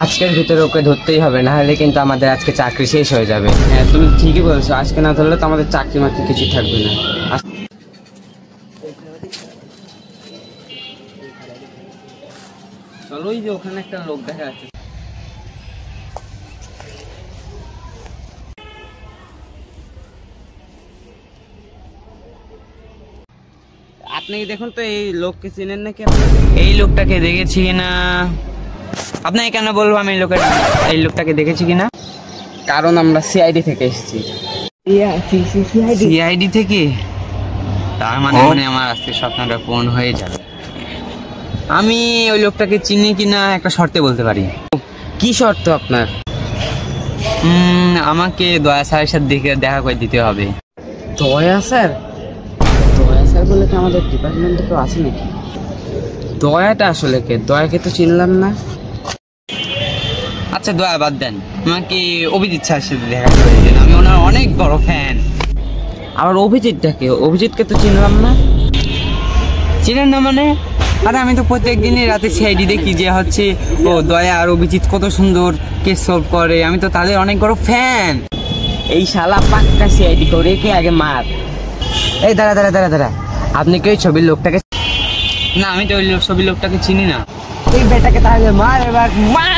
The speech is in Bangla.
আজকের ভিতরে ওকে ধরতেই হবে, না হলে কিন্তু আমাদের আজকে চাকরি শেষ হয়ে যাবে। হ্যাঁ তুমি ঠিকই বলছো, আজকে না ধরলে তো আমাদের চাকরি মাকরি কিছু থাকবে না। চলো, ওই যে ওখানে একটা লোক দেখা যাচ্ছে। আপনি দেখুন তো এই লোককে চিনেন নাকি? এই লোকটাকে দেখেছি কিনা আপনাকে কেন বলবো আমি এই লোকটাকে দেখেছি কিনা? কারণ আমরা সিআইডি থেকে এসেছি। সিআইডি থেকে? তার মানে আমার আজকে স্বপ্নটা পূরণ হয়ে যাবে। আমি ওই লোকটাকে চিনি কিনা একটা শর্তে বলতে পারি। কি শর্ত আপনার? আমাকে দয়া স্যারের সাথে দেখা করে দিতে হবে। দয়া স্যার? দয়া স্যার বলে কি আমাদের ডিপার্টমেন্টে কেউ আছে নাকি? দয়াটা আসলে কে? দয়াকে তো চিনলাম না। আচ্ছা দয়া বাদ দেন, আমাকে অভিজিৎ স্যারের সাথে দেখা করে দিন, আমি ওনার অনেক বড় ফ্যান। আবার অভিজিৎটাকে? অভিজিৎকে তো চিনলাম না। চিনেন না মানে? আরে আমি তো প্রত্যেক দিনই রাতে সিআইডি দেখি যে হচ্ছে ও দয়া আর অভিজিৎ কত সুন্দর কেস সলভ করে, আমি তো তাদের অনেক বড় ফ্যান। এই শালা পাক্কা সিআইডি করে, কে আগে মার। এই দাঁড়া, আপনি কি ওই ছবির লোকটাকে? না, আমি তো ওই ছবির লোকটাকে চিনি না। এই বেটাকে তাহলে মার এবার, মার।